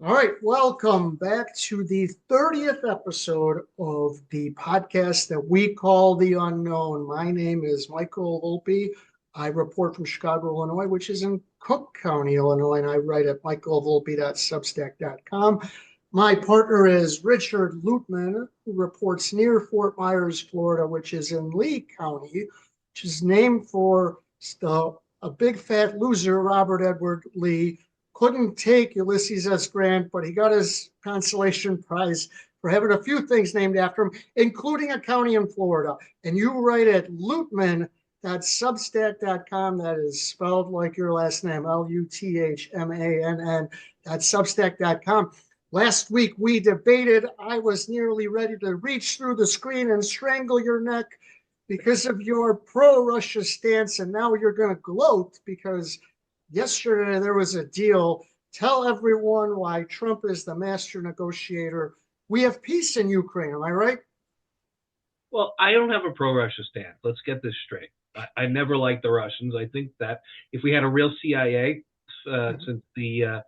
All right, welcome back to the 30th episode of the podcast that we call The Unknown. My name is Michael Volpe. I report from Chicago, Illinois, which is in Cook County, Illinois, and I write at michaelvolpe.substack.com. My partner is Richard Luthmann, who reports near Fort Myers, Florida, which is in Lee County, which is named for a big fat loser, Robert Edward Lee. Couldn't take Ulysses S. Grant, but he got his consolation prize for having a few things named after him, including a county in Florida. And you write at Luthmann.substack.com. That is spelled like your last name, Luthmann.substack.com. Last week we debated. I was nearly ready to reach through the screen and strangle your neck because of your pro-Russia stance, and now you're going to gloat because yesterday there was a deal. Tell everyone why Trump is the master negotiator. We have peace in Ukraine. Am I right? Well, I don't have a pro-Russia stance. Let's get this straight. I never liked the Russians. I think that if we had a real CIA since the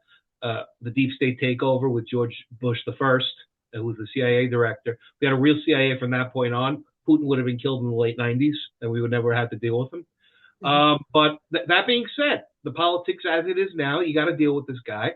deep state takeover with George Bush the First, who was the CIA director, we had a real CIA from that point on, Putin would have been killed in the late 90s, and we would never have to deal with him. But that being said, the politics as it is now, you got to deal with this guy.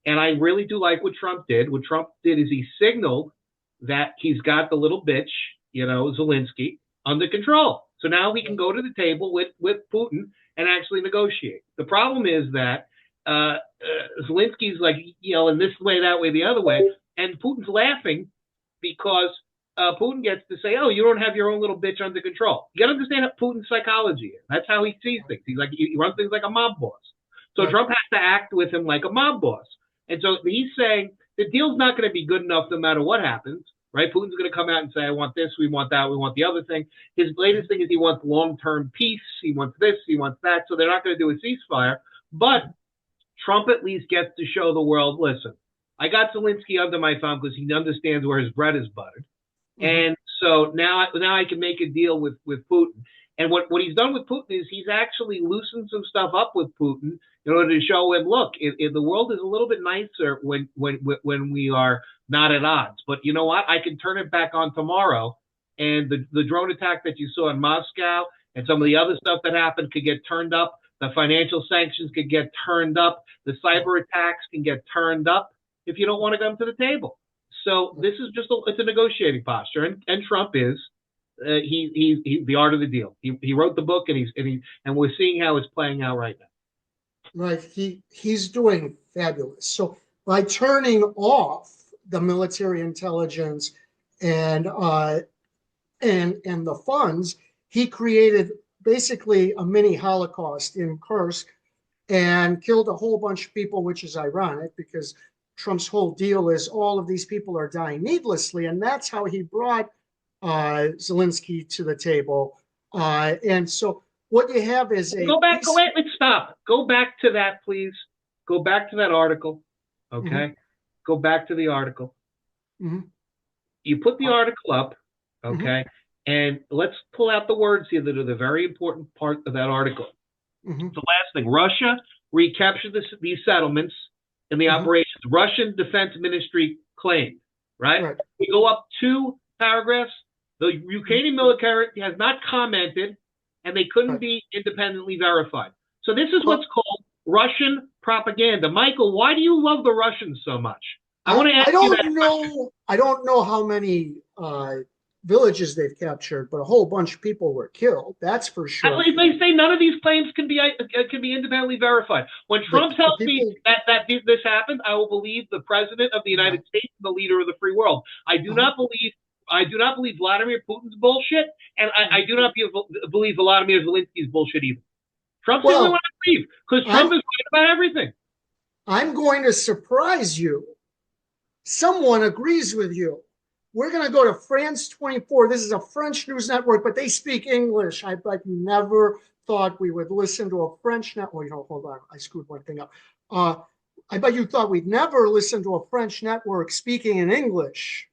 And I really do like what Trump did. What Trump did is he signaled that he's got the little bitch, Zelensky, under control. So now we can go to the table with Putin and actually negotiate. The problem is that Zelensky's like yelling this way, that way, the other way. And Putin's laughing because Putin gets to say, oh, you don't have your own little bitch under control. You got to understand Putin's psychology. That's how he sees things. He's like, he runs things like a mob boss. So Trump has to act with him like a mob boss. And so he's saying the deal's not going to be good enough no matter what happens, right? Putin's going to come out and say, I want this, we want that, we want the other thing. His latest thing is he wants long-term peace. He wants this, he wants that. So they're not going to do a ceasefire. But Trump at least gets to show the world, listen, I got Zelensky under my thumb because he understands where his bread is buttered. And so now I can make a deal with Putin. And what he's done with Putin is he's actually loosened some stuff up with Putin in order to show him, look, the world is a little bit nicer when we are not at odds. But you know what? I can turn it back on tomorrow. And the drone attack that you saw in Moscow and some of the other stuff that happened could get turned up. The financial sanctions could get turned up. The cyber attacks can get turned up if you don't want to come to the table. So this is it's a negotiating posture, and Trump is he's the art of the deal. He wrote the book, and we're seeing how it's playing out right now. Right, he's doing fabulous. So by turning off the military intelligence and the funds, he created basically a mini Holocaust in Kursk and killed a whole bunch of people, which is ironic because Trump's whole deal is all of these people are dying needlessly, and that's how he brought Zelensky to the table. And so what you have is let's stop. Go back to that, please. Go back to that article. Okay. Go back to the article. You put the article up, okay, and let's pull out the words here that are the very important part of that article. The last thing, Russia recaptured these settlements in the operations. Russian Defense Ministry claimed, right? We go up 2 paragraphs. The Ukrainian military has not commented, and they couldn't be independently verified. So this is what's called Russian propaganda. Michael, why do you love the Russians so much? I want to ask you that question. I don't know how many villages they've captured, but a whole bunch of people were killed. That's for sure. They say none of these claims can be independently verified. When Trump tells me that this happened, I will believe the president of the United States, the leader of the free world. I do not believe Vladimir Putin's bullshit, and I do not believe Volodymyr Zelensky's bullshit either. Trump's the only one I believe because Trump is right about everything. I'm going to surprise you. Someone agrees with you. We're going to go to France 24. This is a French news network, but they speak English. I bet you never thought we would listen to a French network. Hold on. I screwed one thing up. I bet you thought we'd never listen to a French network speaking in English.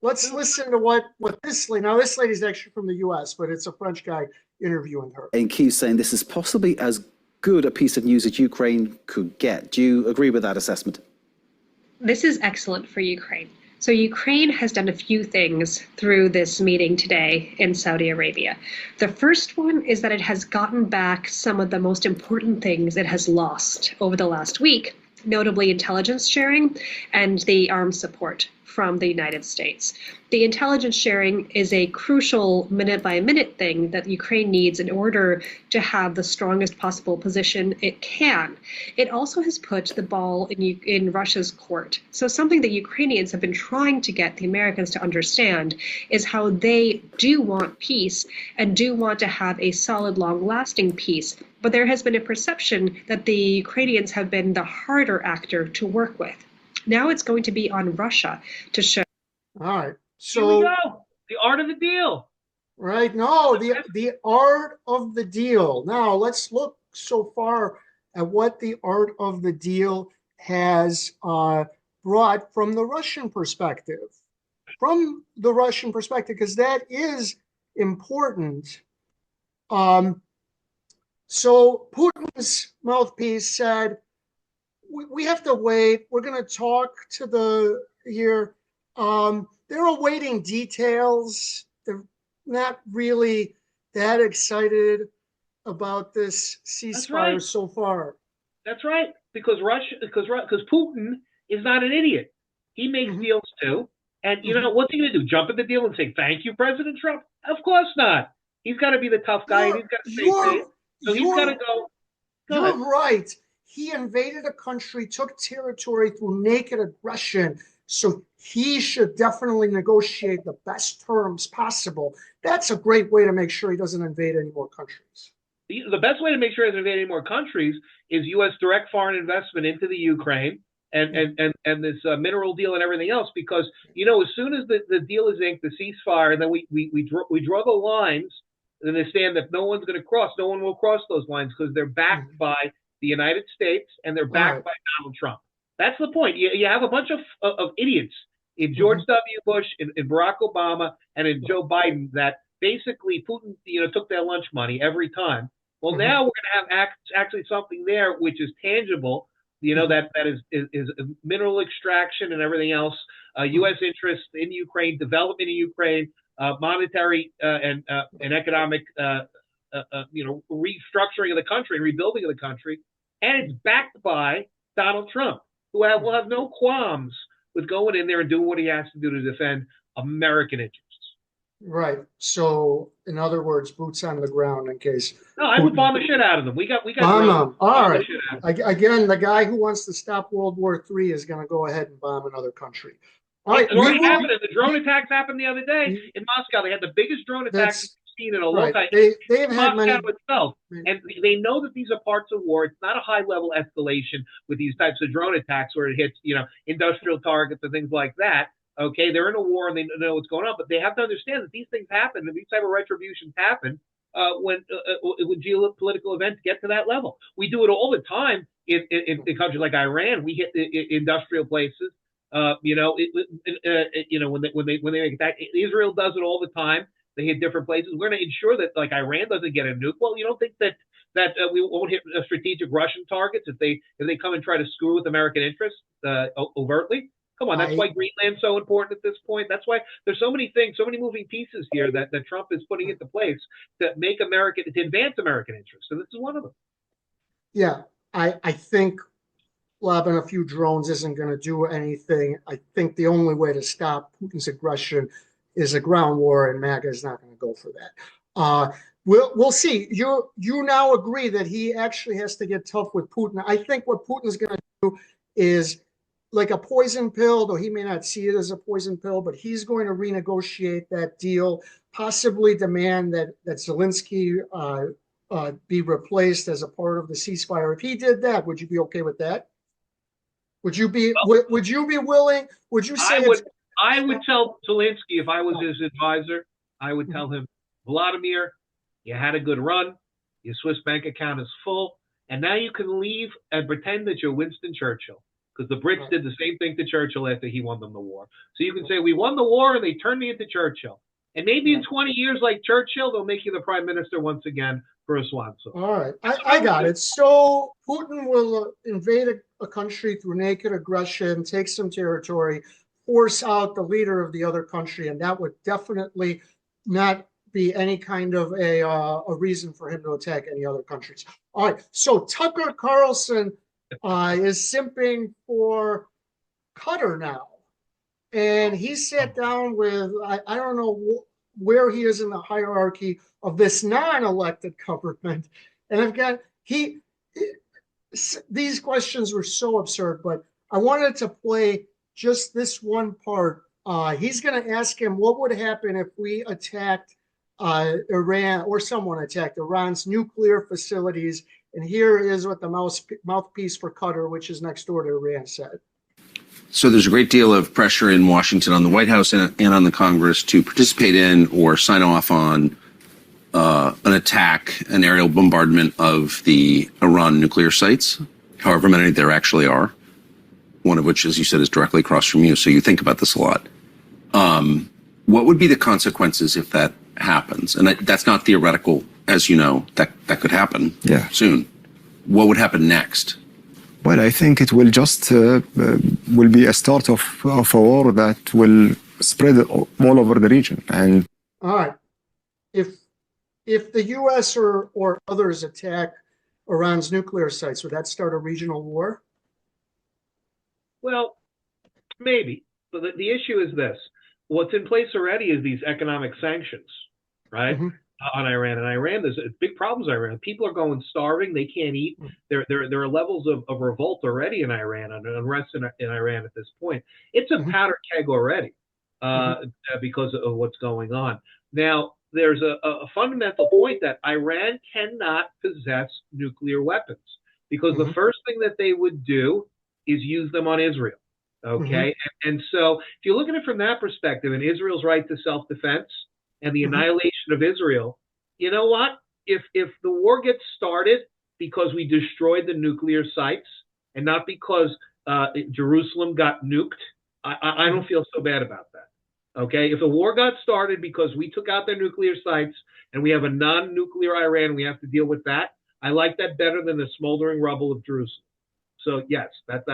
Let's listen to what this lady, now this lady's actually from the US, but it's a French guy interviewing her. And keeps saying this is possibly as good a piece of news that Ukraine could get. Do you agree with that assessment? This is excellent for Ukraine. So Ukraine has done a few things through this meeting today in Saudi Arabia. The first one is that it has gotten back some of the most important things it has lost over the last week, notably intelligence sharing and the arms support from the United States. The intelligence sharing is a crucial minute-by-minute thing that Ukraine needs in order to have the strongest possible position it can. It also has put the ball in Russia's court. So something that Ukrainians have been trying to get the Americans to understand is how they do want peace and do want to have a solid, long-lasting peace. But there has been a perception that the Ukrainians have been the harder actor to work with. Now it's going to be on Russia to show. All right. So here we go. The art of the deal. Right. No, the art of the deal. Now let's look so far at what the art of the deal has brought from the Russian perspective. From the Russian perspective, because that is important. So Putin's mouthpiece said, we have to wait. We're going to talk to the here. They're awaiting details. They're not really that excited about this ceasefire so far. That's right, because Putin is not an idiot. He makes deals too, and you know what's he going to do? Jump in the deal and say thank you, President Trump? Of course not. He's got to be the tough guy. And he's got to say so. He's got to go. You're right. He invaded a country, took territory through naked aggression. So he should definitely negotiate the best terms possible. That's a great way to make sure he doesn't invade any more countries. The best way to make sure he doesn't invade any more countries is U.S. direct foreign investment into the Ukraine and this mineral deal and everything else. Because, you know, as soon as the deal is inked, the ceasefire, then we draw the lines and they stand that no one's going to cross. No one will cross those lines because they're backed by the United States and they're backed by Donald Trump. That's the point. You have a bunch of idiots in George W. Bush, in Barack Obama, and in Joe Biden that basically Putin, took their lunch money every time. Well, now we're going to have actually something there which is tangible. That is mineral extraction and everything else. U.S. interest in Ukraine, development in Ukraine, monetary and economic, restructuring of the country and rebuilding of the country, and it's backed by Donald Trump, who will have no qualms with going in there and doing what he has to do to defend American interests. Right. So, in other words, boots on the ground in case. No, I would bomb the shit out of them. We got bomb them. All right. Again, the guy who wants to stop World War III is going to go ahead and bomb another country. All right. The drone attacks happened the other day in Moscow. They had the biggest drone attacks we've seen in a long time. They've had many. Itself. And they know that these are parts of war. It's not a high-level escalation with these types of drone attacks where it hits, industrial targets and things like that. Okay, they're in a war and they know what's going on, but they have to understand that these things happen and these type of retributions happen when geopolitical events get to that level. We do it all the time in countries like Iran. We hit industrial places. When they make attack. Israel does it all the time. They hit different places. We're going to ensure that like Iran doesn't get a nuke. Well, you don't think that we won't hit strategic Russian targets if they come and try to screw with American interests overtly? Come on, that's why Greenland's so important at this point. That's why there's so many things, so many moving pieces here that Trump is putting into place to advance American interests. And this is one of them. Yeah, I think lobbing a few drones isn't going to do anything. I think the only way to stop Putin's aggression is a ground war, and MAGA is not going to go for that. We'll see. You now agree that he actually has to get tough with Putin. I think what Putin's going to do is like a poison pill, though he may not see it as a poison pill, but he's going to renegotiate that deal, possibly demand that Zelensky be replaced as a part of the ceasefire. If he did that, would you be okay with that? Would you be willing? Would you say I would tell Zelensky if I was his advisor, I would tell him, Vladimir, you had a good run. Your Swiss bank account is full. And now you can leave and pretend that you're Winston Churchill. Because the Brits did the same thing to Churchill after he won them the war. So you can say, we won the war and they turned me into Churchill. And maybe in 20 years, like Churchill, they'll make you the prime minister once again for a swan song. All right, I got it. So Putin will invade a country through naked aggression, take some territory, force out the leader of the other country, and that would definitely not be any kind of a reason for him to attack any other countries. All right, so Tucker Carlson is simping for Qatar now. And he sat down with, I don't know where he is in the hierarchy of this non-elected government. And these questions were so absurd, but I wanted to play just this one part. He's going to ask him what would happen if we attacked Iran, or someone attacked Iran's nuclear facilities. And here is what the mouthpiece for Qatar, which is next door to Iran, said. So there's a great deal of pressure in Washington on the White House and on the Congress to participate in or sign off on an attack, an aerial bombardment of the Iran nuclear sites, however many there actually are, one of which, as you said, is directly across from you. So you think about this a lot. What would be the consequences if that happens? And that's not theoretical, as you know, that could happen soon. What would happen next? Well, I think it will just will be a start of a war that will spread all over the region. And all right, if the U.S. or others attack Iran's nuclear sites, would that start a regional war? Well, maybe. But the issue is this: what's in place already is these economic sanctions, right? Mm-hmm. On Iran. And Iran, there's big problems in Iran. People are going starving. They can't eat. There are levels of revolt already in Iran, and unrest in Iran at this point. It's a powder keg already because of what's going on. Now, there's a fundamental point that Iran cannot possess nuclear weapons because the first thing that they would do is use them on Israel. Okay? And so if you look at it from that perspective, and Israel's right to self-defense, and the annihilation of Israel, you know what? If the war gets started because we destroyed the nuclear sites and not because Jerusalem got nuked, I don't feel so bad about that. Okay? If the war got started because we took out their nuclear sites and we have a non-nuclear Iran, we have to deal with that. I like that better than the smoldering rubble of Jerusalem. So yes, that's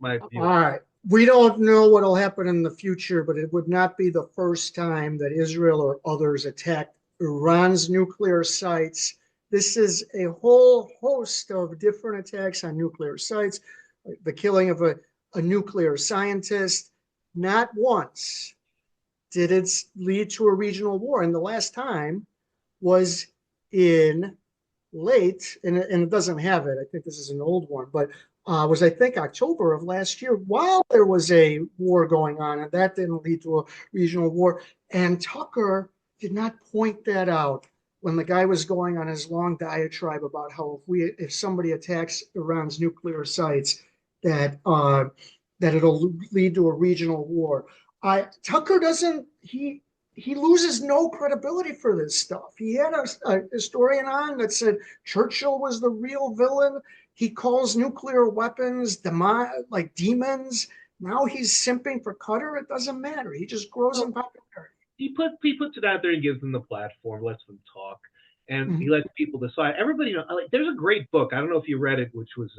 my view. All right. We don't know what will happen in the future, but it would not be the first time that Israel or others attacked Iran's nuclear sites. This is a whole host of different attacks on nuclear sites, like the killing of a nuclear scientist. Not once did it lead to a regional war. And the last time was in late, and it doesn't have it. I think this is an old one, but was, I think, October of last year, while there was a war going on, and that didn't lead to a regional war. And Tucker did not point that out when the guy was going on his long diatribe about how if somebody attacks Iran's nuclear sites, that it'll lead to a regional war. Tucker doesn't. He loses no credibility for this stuff. He had a historian on that said Churchill was the real villain. He calls nuclear weapons like demons. Now he's simping for Qatar. It doesn't matter. He just grows in popularity. He puts it out there and gives them the platform, lets them talk, and he lets people decide. Everybody, there's a great book. I don't know if you read it, which was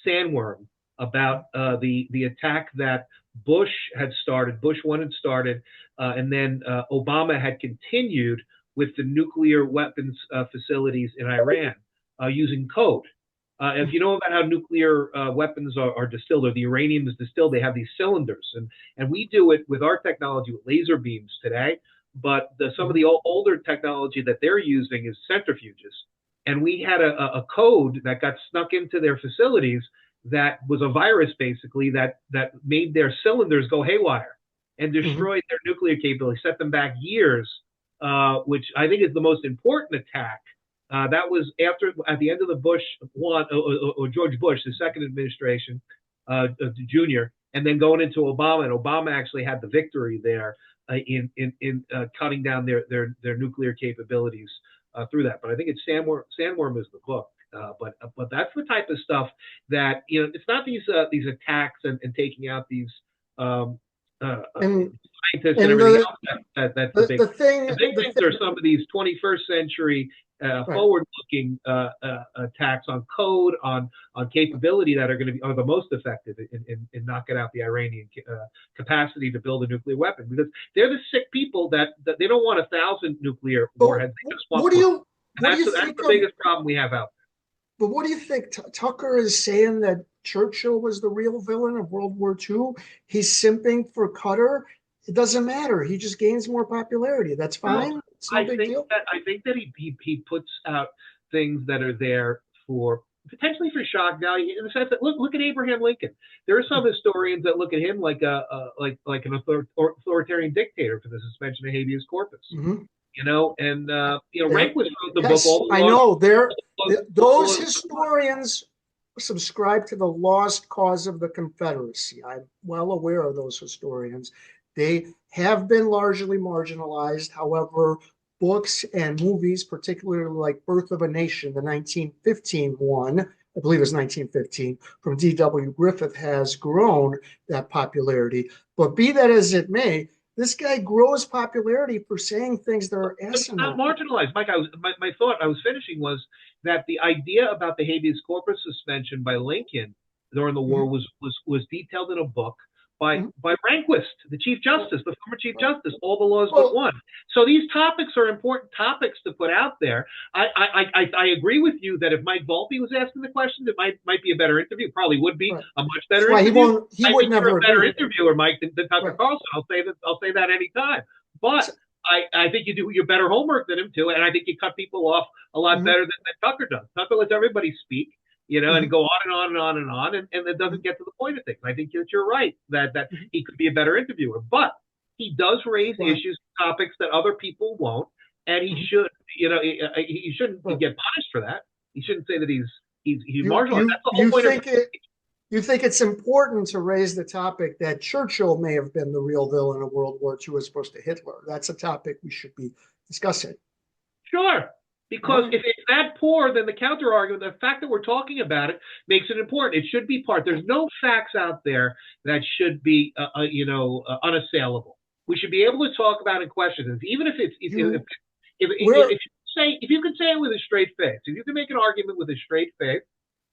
Sandworm, about the attack that Bush 1 had started, and then Obama had continued with the nuclear weapons facilities in Iran using code. If you know about how nuclear weapons are distilled, or the uranium is distilled, they have these cylinders, and we do it with our technology with laser beams today. But some of the older technology that they're using is centrifuges, and we had a code that got snuck into their facilities that was a virus, basically, that made their cylinders go haywire and destroyed their nuclear capability, set them back years, which I think is the most important attack. That was at the end of the Bush one, or George Bush, the second administration, Junior, and then going into Obama, and Obama actually had the victory there in cutting down their nuclear capabilities through that. But I think it's Sandworm is the book. But that's the type of stuff that, it's not these attacks and taking out these And scientists and and everything the else. That's the, the big. the thing The big the things thing, are some of these 21st century right. forward-looking attacks on code, on capability that are going to be are the most effective in knocking out the Iranian capacity to build a nuclear weapon, because they're the sick people that they don't want 1,000 nuclear But warheads. They just want what do one. you And what do you that's think the of? biggest problem we have out But what do you think? Tucker is saying that Churchill was the real villain of World War II. He's simping for Qatar. It doesn't matter. He just gains more popularity. That's there. No, fine. It's no big deal. I think that he puts out things that are there for potentially for shock value, in the sense that look at Abraham Lincoln. There are some historians that look at him like like an authoritarian dictator for the suspension of habeas corpus. Mhm. You know, and Yeah. Rehnquist wrote the Yes, book. All the I laws, know. Those all- historians subscribe to the lost cause of the Confederacy. I'm well aware of those historians. They have been largely marginalized. However, books and movies, particularly like Birth of a Nation, the 1915 one, I believe it's 1915, from D.W. Griffith, has grown that popularity. But be that as it may, this guy grows popularity for saying things that are But it's not asinine. marginalized. Mike, my thought I was finishing was that the idea about the habeas corpus suspension by Lincoln during the war was detailed in a book by Rehnquist, the Chief Justice, the former Chief Justice, all the laws but one. So these topics are important topics to put out there. I agree with you that if Mike Volpe was asking the questions, it might be a better interview. Probably would be Right. a much better That's why interview. he I would think you're never a better agree. interviewer, Mike, than Tucker Right. Carlson. I'll say that anytime. But So- I think you do your better homework than him too, and I think you cut people off a lot better than Tucker does. Tucker lets everybody speak, and go on and on and on and on, and it doesn't get to the point of things. I think that you're right that he could be a better interviewer, but he does raise issues, topics that other people won't, and he should, he shouldn't get punished for that. He shouldn't say that he's marginalized. That's the whole point of You think it's important to raise the topic that Churchill may have been the real villain of World War II as opposed to Hitler. That's a topic we should be discussing. Sure. Because if it's that poor, then the counter argument, the fact that we're talking about it, makes it important. It should be part. There's no facts out there that should be, unassailable. We should be able to talk about it in questions, even if it's if you could say it with a straight face, if you can make an argument with a straight face,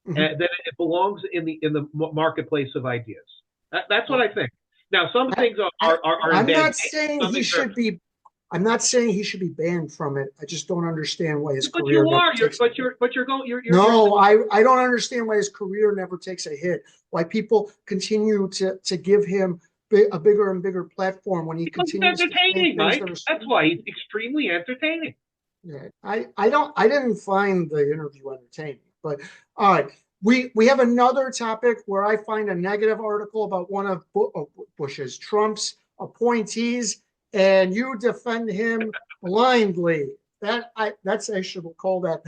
then it belongs in the marketplace of ideas. That's what I think. Now, some things are. I'm not saying he should be. I'm not saying he should be banned from it. I just don't understand why his career. I don't understand why his career never takes a hit. Why people continue to give him a bigger and bigger platform when he continues. Entertaining, Mike. That's why he's extremely entertaining. Yeah, I didn't find the interview entertaining, but all right. We have another topic where I find a negative article about one of Trump's appointees, and you defend him blindly. That's actually, we'll call that.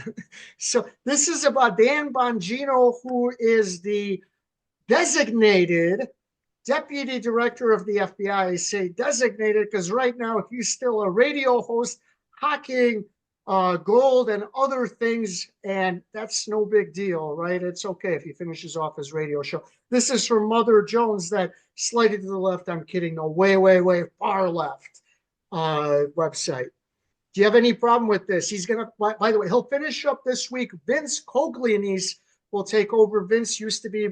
So this is about Dan Bongino, who is the designated deputy director of the FBI. I say designated because right now he's still a radio host hawking gold and other things, and that's no big deal, right? It's okay if he finishes off his radio show. This is from Mother Jones, that slightly to the left. I'm kidding. No, way far left website. Do you have any problem with this? He's gonna. By the way, he'll finish up this week. Vince Coglianese will take over. Vince used to be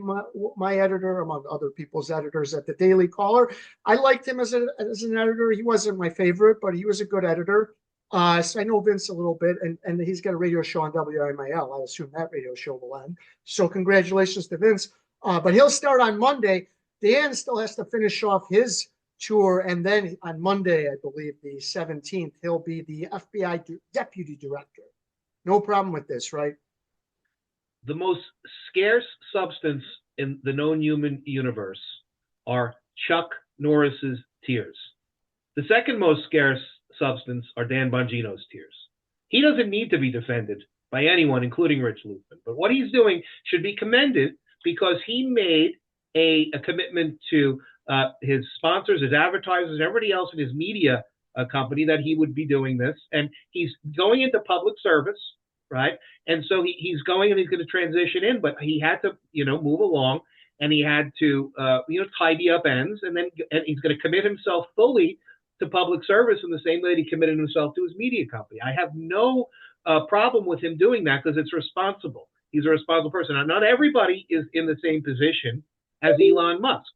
my editor, among other people's editors at the Daily Caller. I liked him as an editor. He wasn't my favorite, but he was a good editor. So I know Vince a little bit, and he's got a radio show on WMIL. I assume that radio show will end. So congratulations to Vince. But he'll start on Monday. Dan still has to finish off his tour, and then on Monday, I believe the 17th, he'll be the FBI deputy director. No problem with this, right? The most scarce substance in the known human universe are Chuck Norris's tears. The second most scarce substance are Dan Bongino's tears. He doesn't need to be defended by anyone, including Rich Luthmann. But what he's doing should be commended, because he made a commitment to his sponsors, his advertisers, and everybody else in his media company that he would be doing this. And he's going into public service, right? And so he's going and he's going to transition in, but he had to, move along. and he had to, tidy up ends, and he's going to commit himself fully to public service in the same way that he committed himself to his media company. I have no problem with him doing that because it's responsible. He's a responsible person. Now, not everybody is in the same position as Elon Musk.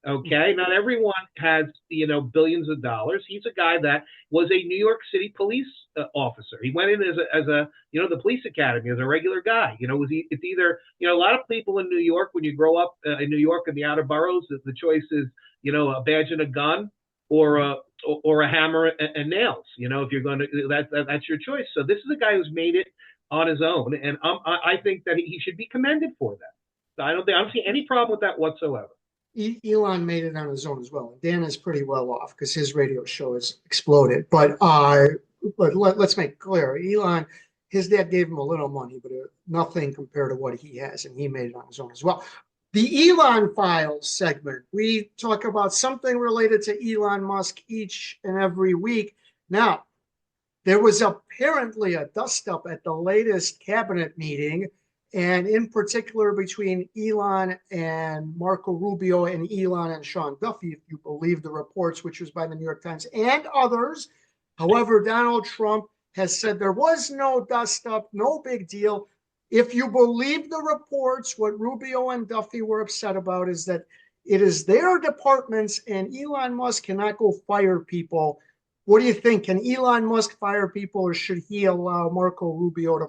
Okay, not everyone has billions of dollars. He's a guy that was a New York City police officer. He went in as a the police academy as a regular guy. It's either a lot of people in New York, when you grow up in New York in the outer boroughs, the choice is a badge and a gun or a hammer and nails. If you're going to that's your choice. So this is a guy who's made it on his own, and I think that he should be commended for that. I don't see any problem with that whatsoever. Elon made it on his own as well. Dan is pretty well off because his radio show has exploded. But let's make it clear, Elon, his dad gave him a little money, but nothing compared to what he has, and he made it on his own as well. The Elon Files segment, we talk about something related to Elon Musk each and every week. Now, there was apparently a dust-up at the latest cabinet meeting, and in particular between Elon and Marco Rubio and Elon and Sean Duffy, if you believe the reports, which was by the New York Times and others. However, Donald Trump has said there was no dust-up, no big deal. If you believe the reports, what Rubio and Duffy were upset about is that it is their departments and Elon Musk cannot go fire people. What do you think? Can Elon Musk fire people, or should he allow Marco Rubio to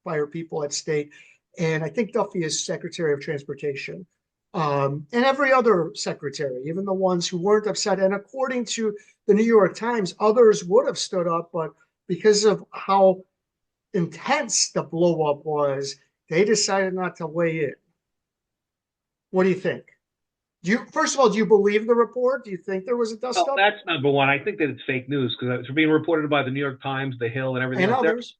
fire people at state? And I think Duffy is Secretary of Transportation. And every other secretary, even the ones who weren't upset. And according to the New York Times, others would have stood up, but because of how intense the blow up was, they decided not to weigh in. What do you think? First of all, do you believe the report? Do you think there was a dust up? That's number one. I think that it's fake news because it's being reported by the New York Times, The Hill, and everything. And else. others.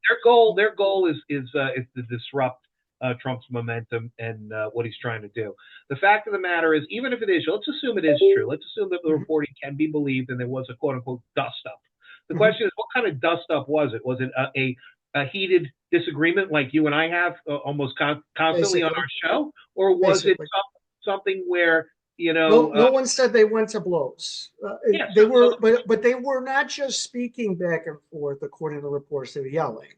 Their goal is to disrupt Trump's momentum and what he's trying to do. The fact of the matter is, even if it is, let's assume it is true. Let's assume that the reporting can be believed and there was a quote unquote dust up. The question is, what kind of dust up was it? Was it a heated disagreement like you and I have almost constantly Basically. On our show, or was Basically. It something where no one said they went to blows. They were, but they were not just speaking back and forth according to the reports. They were yelling.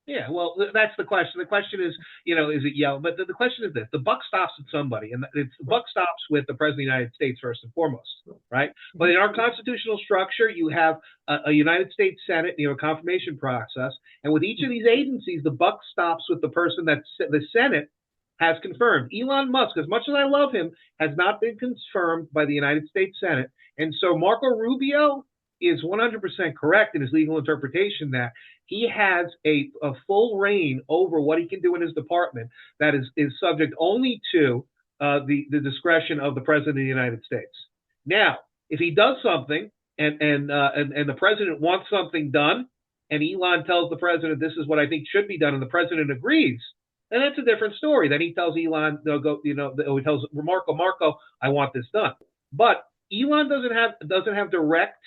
Yeah, well, that's the question. The question is, is it yelling? But the question is this: the buck stops at somebody, and the buck stops with the President of the United States first and foremost, right? But in our constitutional structure, you have a United States Senate, confirmation process, and with each of these agencies, the buck stops with the person that the Senate has confirmed. Elon Musk, as much as I love him, has not been confirmed by the United States Senate, and so Marco Rubio is 100% correct in his legal interpretation that he has a full reign over what he can do in his department that is subject only to the discretion of the President of the United States. Now, if he does something and the President wants something done, and Elon tells the President this is what I think should be done, and the President agrees, then that's a different story. Then he tells Elon, he tells Marco, I want this done. But Elon doesn't have direct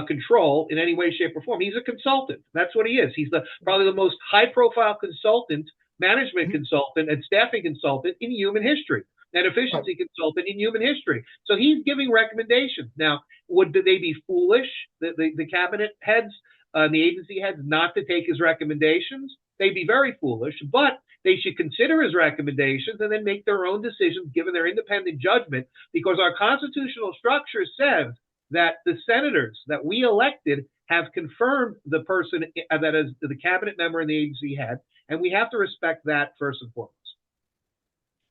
control in any way, shape, or form. He's a consultant. That's what he is. He's probably the most high-profile consultant, management consultant, and staffing consultant in human history, and efficiency consultant in human history. So he's giving recommendations. Now, would they be foolish, the cabinet heads, the agency heads, not to take his recommendations? They'd be very foolish, but they should consider his recommendations and then make their own decisions given their independent judgment, because our constitutional structure says that the senators that we elected have confirmed the person that is the cabinet member and the agency head, and we have to respect that first and foremost.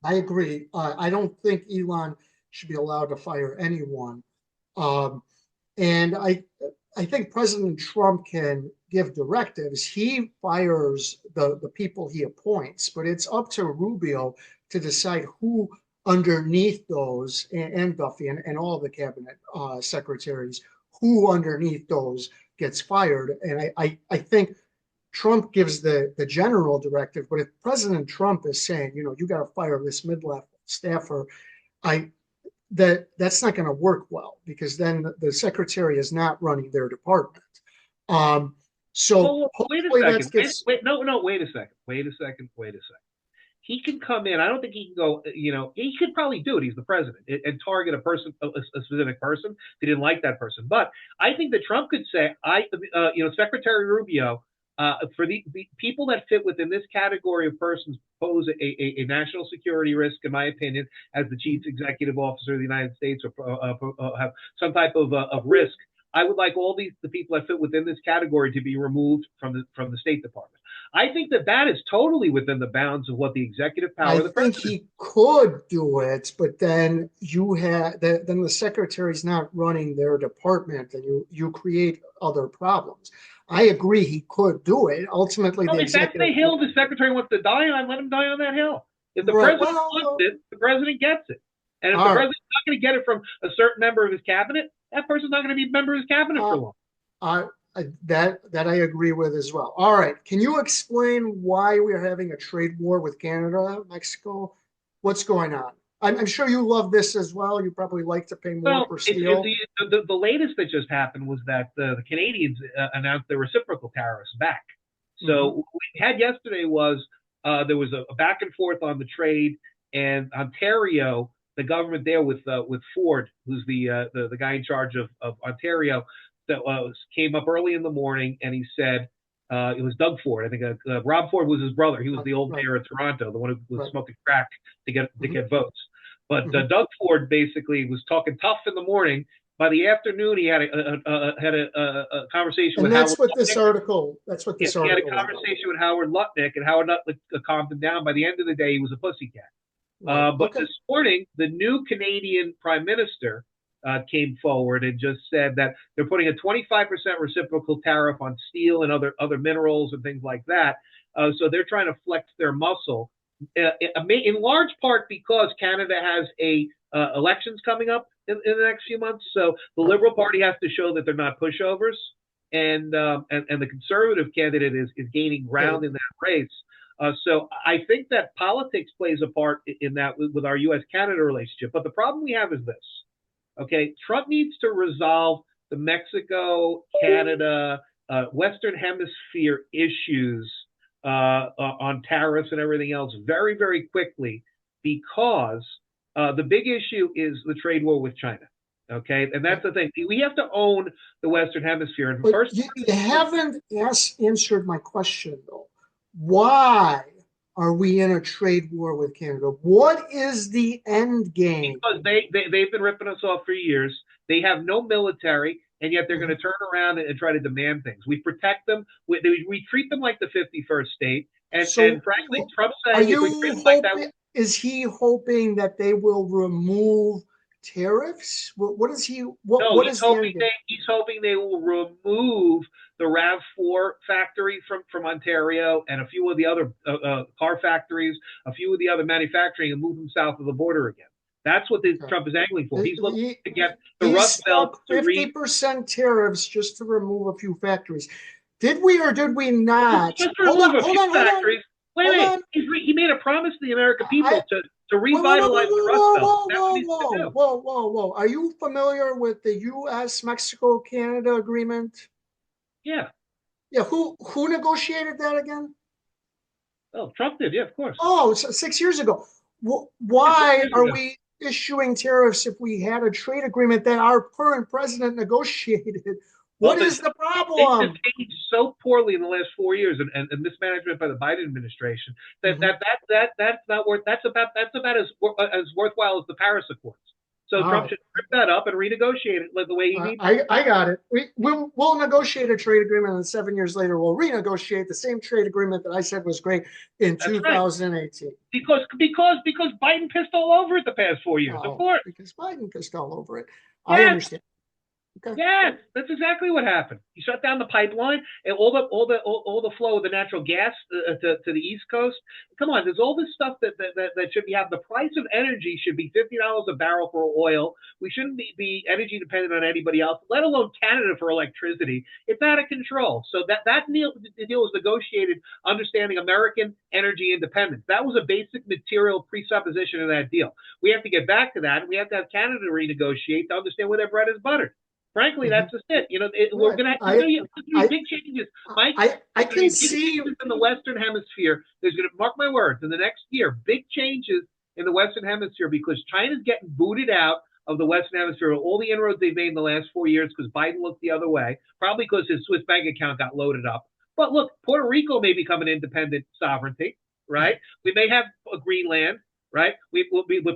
I agree. I don't think Elon should be allowed to fire anyone. And I think President Trump can give directives. He fires the people he appoints, but it's up to Rubio to decide who underneath those, and Duffy and all the cabinet secretaries, who underneath those gets fired. And I think Trump gives the general directive, but if President Trump is saying, you got to fire this mid-level staffer, that's not going to work well, because then the secretary is not running their department. Wait a second. Wait a second. he can come in. I don't think he can go, he could probably do it. He's the president and target a specific person. He didn't like that person. But I think that Trump could say, Secretary Rubio, for the people that fit within this category of persons pose a national security risk, in my opinion, as the chief executive officer of the United States, or have some type of risk. I would like all the people that fit within this category to be removed from the State Department. I think that is totally within the bounds of what the executive power of the president. I think he could do it, but then then the secretary's not running their department, and you create other problems. I agree he could do it. Ultimately, if that's the hill the secretary wants to die on, let him die on that hill. If the president wants it, the president gets it. And if the president's not going to get it from a certain member of his cabinet, that person's not going to be a member of his cabinet for long. That I agree with as well. All right. Can you explain why we're having a trade war with Canada, Mexico? What's going on? I'm sure you love this as well. You probably like to pay more for steel. The latest that just happened was that the Canadians announced their reciprocal tariffs back. So what we had yesterday was there was a back and forth on the trade, and Ontario, the government there with Ford, who's the guy in charge of Ontario, that came up early in the morning, and he said, it was Doug Ford. I think Rob Ford was his brother. He was the old mayor of Toronto, the one who was smoking crack to get votes. But Doug Ford basically was talking tough in the morning. By the afternoon, he had a conversation with Howard. That's what this article. That's what this article. He had a conversation with Howard Lutnick, and Howard Lutnick calmed him down. By the end of the day, he was a pussycat. But this morning, the new Canadian Prime Minister came forward and just said that they're putting a 25% reciprocal tariff on steel and other minerals and things like that. So they're trying to flex their muscle, in large part because Canada has elections coming up in the next few months. So the Liberal Party has to show that they're not pushovers, and the Conservative candidate is gaining ground in that race. So I think that politics plays a part in that with our U.S.-Canada relationship. But the problem we have is this. Okay, Trump needs to resolve the Mexico, Canada, Western Hemisphere issues on tariffs and everything else very, very quickly, because the big issue is the trade war with China. Okay, and that's the thing. We have to own the Western Hemisphere. And first, you haven't answered my question though. Why are we in a trade war with Canada? What is the end game? Because they've been ripping us off for years. They have no military, and yet they're going to turn around and try to demand things. We protect them. We treat them like the 51st state. And frankly, Trump's saying if we treat them like that. Is he hoping that they will remove tariffs? What is he? What he's is hoping he's hoping they will remove the RAV4 factory from Ontario and a few of the other car factories, a few of the other manufacturing, and move them south of the border again. That's what Trump is angling for. He's looking to get the Rust Belt to 50% tariffs just to remove a few factories. Did we or did we not? Just to remove a few factories. Wait. He made a promise to the American people to revitalize the Rust Belt. That's what he's going to do. Whoa. Are you familiar with the U.S.-Mexico-Canada agreement? Yeah. Yeah. Who negotiated that again? Oh, Trump did. Yeah, of course. Oh, so 6 years ago. Why are we issuing tariffs if we had a trade agreement that our current president negotiated? What is the problem? Things have changed so poorly in the last 4 years, and mismanagement by the Biden administration that's not worth. That's about as worthwhile as the Paris Accords. So Trump should rip that up and renegotiate it like the way he needs. I got it. We'll negotiate a trade agreement, and 7 years later we'll renegotiate the same trade agreement that I said was great in 2018. Right. Because Biden pissed all over it the past 4 years. Of course. Because Biden pissed all over it. Yes. I understand. Okay. Yes, that's exactly what happened. He shut down the pipeline and all the flow of the natural gas to the East Coast. Come on, there's all this stuff that should be happening. The price of energy should be $50 a barrel for oil. We shouldn't be energy dependent on anybody else, let alone Canada for electricity. It's out of control. So that deal was negotiated understanding American energy independence. That was a basic material presupposition in that deal. We have to get back to that, and we have to have Canada renegotiate to understand where their bread is buttered. Frankly, that's just it. You know, we're going to I- have to big changes. Mike, I can big see. changes in the Western Hemisphere. There's going to, mark my words, in the next year, big changes in the Western Hemisphere because China's getting booted out of the Western Hemisphere. All the inroads they've made in the last 4 years because Biden looked the other way, probably because his Swiss bank account got loaded up. But look, Puerto Rico may become an independent sovereignty, right? We may have a Greenland, right? We're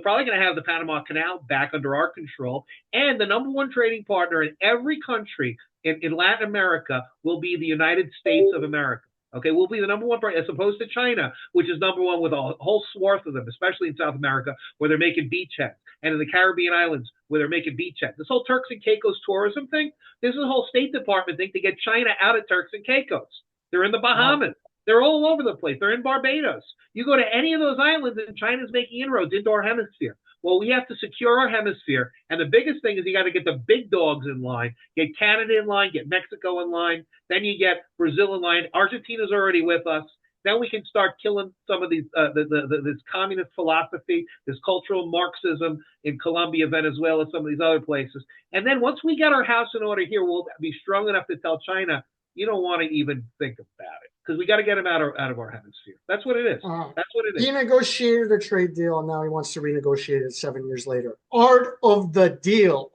probably going to have the Panama Canal back under our control. And the number one trading partner in every country in Latin America will be the United States of America. Okay, we'll be the number one partner as opposed to China, which is number one with a whole swath of them, especially in South America, where they're making beachheads, and in the Caribbean islands, where they're making beachheads. This whole Turks and Caicos tourism thing, this is a whole State Department thing to get China out of Turks and Caicos. They're in the Bahamas. They're all over the place. They're in Barbados. You go to any of those islands, and China's making inroads into our hemisphere. Well, we have to secure our hemisphere. And the biggest thing is you got to get the big dogs in line, get Canada in line, get Mexico in line. Then you get Brazil in line. Argentina's already with us. Then we can start killing some of these, this communist philosophy, this cultural Marxism in Colombia, Venezuela, some of these other places. And then once we get our house in order here, we'll be strong enough to tell China, you don't want to even think about it. Because we got to get him out of our hemisphere. That's what it is. That's what it is. He negotiated a trade deal, and now he wants to renegotiate it 7 years later. Art of the deal.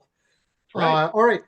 Right. All right.